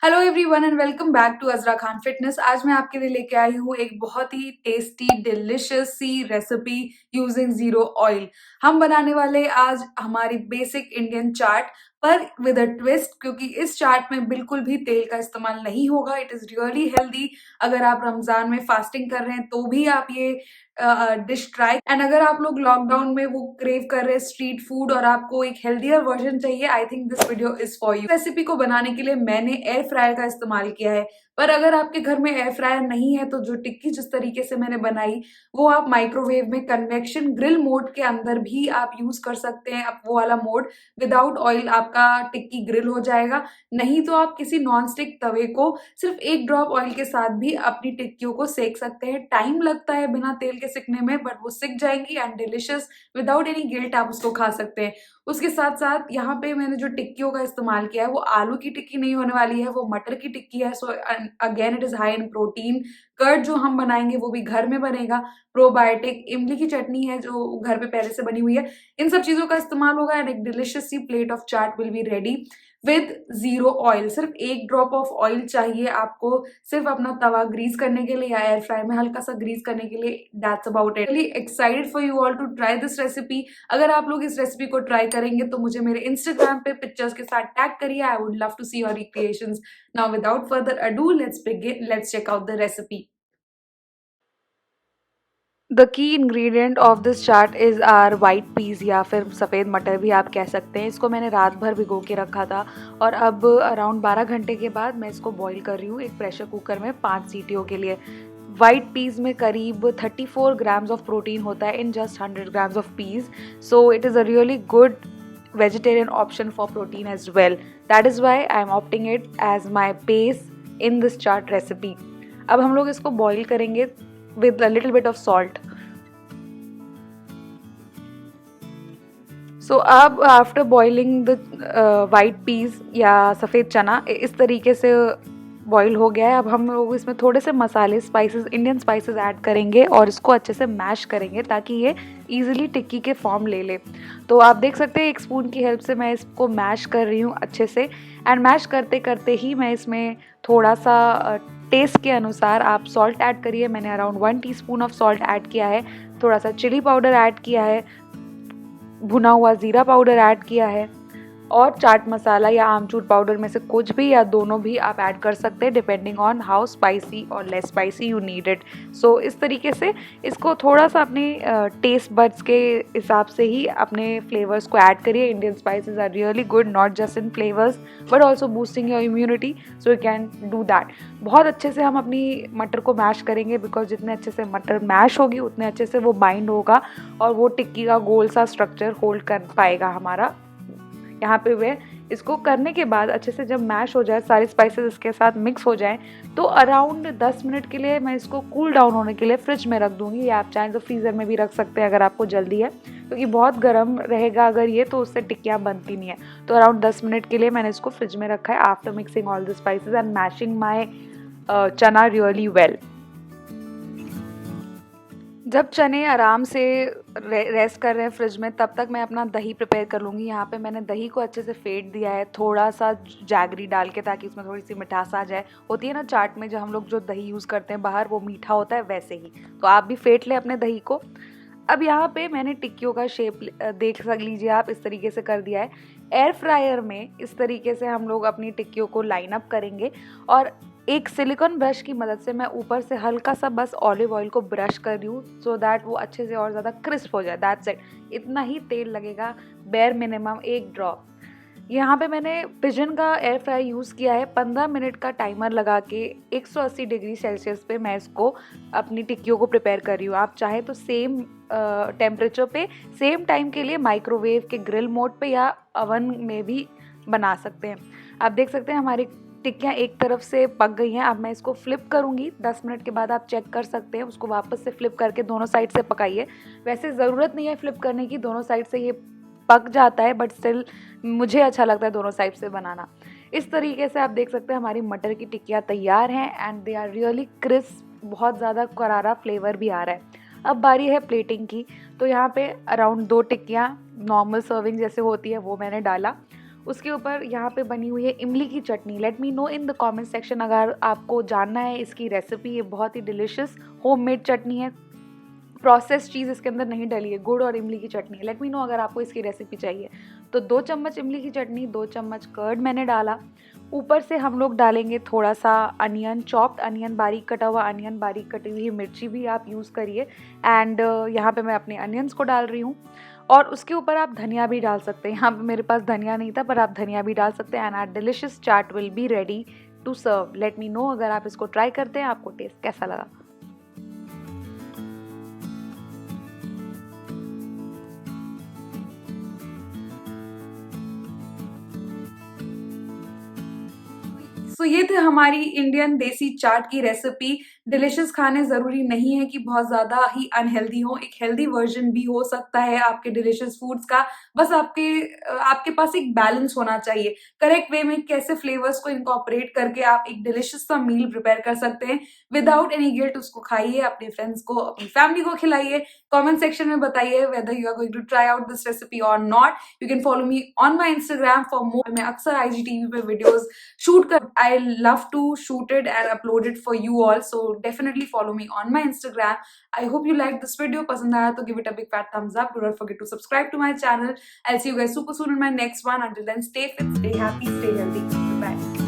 Hello everyone and welcome back to Azra Khan fitness. आज मैं आपके लिए लेके आई हूँ एक बहुत ही टेस्टी डिलिशियस सी रेसिपी यूजिंग जीरो ऑयल। हम बनाने वाले आज हमारी बेसिक इंडियन चाट पर विद अ ट्विस्ट, क्योंकि इस चाट में बिल्कुल भी तेल का इस्तेमाल नहीं होगा। It is really healthy. अगर आप रमजान में फास्टिंग कर रहे हैं तो भी आप ये डिश ट्राई, एंड अगर आप लोग लॉकडाउन में वो क्रेव कर रहे हैं स्ट्रीट फूड और आपको एक हेल्दियर वर्जन चाहिए, I think this video is for you. Recipe को बनाने के लिए मैंने एयर फ्रायर का इस्तेमाल किया है, पर अगर आपके घर में एयर फ्रायर नहीं है तो जो टिक्की जिस तरीके से मैंने बनाई वो आप माइक्रोवेव में कन्वेक्शन ग्रिल मोड के अंदर भी आप यूज कर सकते हैं। आप वो वाला मोड विदाउट ऑयल आपका टिक्की ग्रिल हो जाएगा। नहीं तो आप किसी नॉन स्टिक तवे को सिर्फ एक ड्रॉप ऑयल के साथ भी अपनी टिक्कियों को सेक सकते हैं। टाइम लगता है बिना तेल के सिकने में, बट वो सिक जाएंगी and delicious without any guilt आप उसको खा सकते हैं। उसके साथ साथ यहाँ पे मैंने जो टिक्कियों का इस्तेमाल किया है वो आलू की टिक्की नहीं होने वाली है, वो मटर की टिक्की है। So again it is high in protein. Curd जो हम बनाएंगे वो भी घर में बनेगा। प्रोबायोटिक इमली की चटनी है जो घर पे पहले से बनी हुई है। इन सब चीजों का इस्तेमाल होगा एंड एक डिलिशियस सी plate of chaat will be ready with zero oil. सिर्फ एक ड्रॉप ऑफ ऑयल चाहिए आपको, सिर्फ अपना तवा ग्रीस करने के लिए या एयर फ्राई में हल्का सा ग्रीस करने के लिए। That's about it. Really excited for you all to try this recipe. अगर आप लोग इस रेसिपी को ट्राई करेंगे तो मुझे मेरे इंस्टाग्राम पे पिक्चर्स के साथ टैग करिए। I would love to see your recreations. Now without further ado let's begin, let's check out the recipe. The key ingredient of this chaat is our white peas या फिर सफ़ेद मटर भी आप कह सकते हैं। इसको मैंने रात भर भिगो के रखा था और अब अराउंड 12 घंटे के बाद मैं इसको बॉईल कर रही हूँ एक प्रेशर कुकर में 5 सीटियों के लिए। वाइट पीस में करीब 34 ग्राम्स ऑफ प्रोटीन होता है in just 100 grams of peace. So it is a really good vegetarian option for protein as well. That is why I am opting it as my base in this chart recipe. अब हम लोग इसको boil करेंगे with a little bit of salt. So अब after boiling the white peas या सफ़ेद चना इस तरीके से बॉईल हो गया है। अब हम लोग इसमें थोड़े से मसाले स्पाइसेस इंडियन स्पाइसेस ऐड करेंगे और इसको अच्छे से मैश करेंगे ताकि ये इजीली टिक्की के फॉर्म ले ले। तो आप देख सकते हैं एक स्पून की हेल्प से मैं इसको मैश कर रही हूँ अच्छे से। एंड मैश करते करते ही मैं इसमें थोड़ा सा टेस्ट के अनुसार आप सॉल्ट ऐड करिए। मैंने around 1 teaspoon of salt add किया है। थोड़ा सा चिली पाउडर ऐड किया है, भुना हुआ ज़ीरा पाउडर ऐड किया है और चाट मसाला या आमचूर पाउडर में से कुछ भी या दोनों भी आप ऐड कर सकते हैं डिपेंडिंग ऑन हाउ स्पाइसी और less spicy you need it. So इस तरीके से इसको थोड़ा सा अपने टेस्ट बड्स के हिसाब से ही अपने फ्लेवर्स को ऐड करिए। Indian spices are really good not just in flavours but also boosting your immunity, so you can do that. बहुत अच्छे से हम अपनी मटर को मैश करेंगे बिकॉज जितने अच्छे से मटर मैश होगी उतने अच्छे से वो बाइंड होगा और वो टिक्की का गोल सा स्ट्रक्चर होल्ड कर पाएगा हमारा। यहाँ पे वे इसको करने के बाद अच्छे से जब मैश हो जाए, सारे स्पाइसेस इसके साथ मिक्स हो जाएं, तो अराउंड 10 मिनट के लिए मैं इसको कूल डाउन होने के लिए फ्रिज में रख दूँगी या आप चाहें तो फ्रीज़र में भी रख सकते हैं अगर आपको जल्दी है, क्योंकि बहुत गर्म रहेगा अगर ये तो उससे टिक्कियाँ बनती नहीं है। तो अराउंड 10 मिनट के लिए मैंने इसको फ्रिज में रखा है after mixing all the spices and mashing my chana really well. जब चने आराम से रेस्ट कर रहे हैं फ्रिज में तब तक मैं अपना दही प्रिपेयर कर लूँगी। यहाँ पे मैंने दही को अच्छे से फेंट दिया है थोड़ा सा जैगरी डाल के, ताकि इसमें थोड़ी सी मिठास आ जाए। होती है ना चाट में जो हम लोग जो दही यूज़ करते हैं बाहर वो मीठा होता है, वैसे ही तो आप भी फेंट लें अपने दही को। अब यहाँ पे मैंने टिक्कियों का शेप देख लीजिए आप, इस तरीके से कर दिया है। एयर फ्रायर में इस तरीके से हम लोग अपनी टिक्कियों को लाइन अप करेंगे और एक सिलिकॉन ब्रश की मदद से मैं ऊपर से हल्का सा बस ऑलिव ऑयल को ब्रश कर रही हूँ सो दैट वो अच्छे से और ज़्यादा क्रिस्प हो जाए। That's it. इतना ही तेल लगेगा, बेयर मिनिमम 1 ड्रॉप। यहाँ पे मैंने पिजन का एयर फ्राई यूज़ किया है। 15 मिनट का टाइमर लगा के 180 डिग्री सेल्सियस पे मैं इसको अपनी टिक्कियों को प्रिपेयर कर रही हूँ। आप चाहे तो सेम टेम्परेचर पे सेम टाइम के लिए माइक्रोवेव के ग्रिल मोड पे या अवन में भी बना सकते हैं। आप देख सकते हैं हमारी टिक्कियाँ एक तरफ से पक गई हैं। अब मैं इसको फ्लिप करूँगी। 10 मिनट के बाद आप चेक कर सकते हैं, उसको वापस से फ्लिप करके दोनों साइड से पकाइए। वैसे ज़रूरत नहीं है फ्लिप करने की, दोनों साइड से ये पक जाता है, बट स्टिल मुझे अच्छा लगता है दोनों साइड से बनाना। इस तरीके से आप देख सकते हैं हमारी मटर की टिक्कियाँ तैयार हैं and they are really crisp, बहुत ज़्यादा करारा फ्लेवर भी आ रहा है। अब बारी है प्लेटिंग की। तो यहाँ पे अराउंड 2 टिक्कियाँ नॉर्मल सर्विंग जैसे होती है वो मैंने डाला। उसके ऊपर यहाँ पे बनी हुई है इमली की चटनी। Let me know in the comment section अगर आपको जानना है इसकी रेसिपी। ये बहुत ही डिलिशियस होममेड चटनी है, प्रोसेस चीज़ इसके अंदर नहीं डली है, गुड़ और इमली की चटनी। लेट मी नो अगर आपको इसकी रेसिपी चाहिए। तो 2 चम्मच इमली की चटनी, 2 चम्मच कर्ड मैंने डाला। ऊपर से हम लोग डालेंगे थोड़ा सा अनियन, चॉप्ड अनियन, बारीक कटा हुआ अनियन, बारीक कटी हुई मिर्ची भी आप यूज़ करिए। एंड यहाँ पे मैं अपने अनियंस को डाल रही हूँ। और उसके ऊपर आप धनिया भी डाल सकते हैं। यहाँ पे मेरे पास धनिया नहीं था, पर आप धनिया भी डाल सकते हैं। And our delicious chaat will be ready to serve. Let me know अगर आप इसको ट्राई करते हैं आपको टेस्ट कैसा लगा। सो ये थे हमारी इंडियन देसी चाट की रेसिपी। डिलिशियस खाने ज़रूरी नहीं है कि बहुत ज़्यादा ही अनहेल्दी हो, एक हेल्दी वर्जन भी हो सकता है आपके डिलिशियस फूड्स का। बस आपके पास एक बैलेंस होना चाहिए। करेक्ट वे में कैसे फ्लेवर्स को इनकॉर्पोरेट करके आप एक डिलिशियस सा मील प्रिपेयर कर सकते हैं विदाउट एनी गिल्ट। उसको खाइए, अपने फ्रेंड्स को, अपनी फैमिली को खिलाइए। कमेंट सेक्शन में बताइए whether you are going to try out this recipe और not. You can follow me on my Instagram for more. मैं अक्सर IGTV पे वीडियोज शूट कर, I love to shoot it and upload it for you all, so definitely follow me on my Instagram. I hope you like this video. पसंद आया तो give it a big fat thumbs up. Do not forget to subscribe to my channel. I'll see you guys super soon in my next one. Until then, stay fit, stay happy, stay healthy. Bye.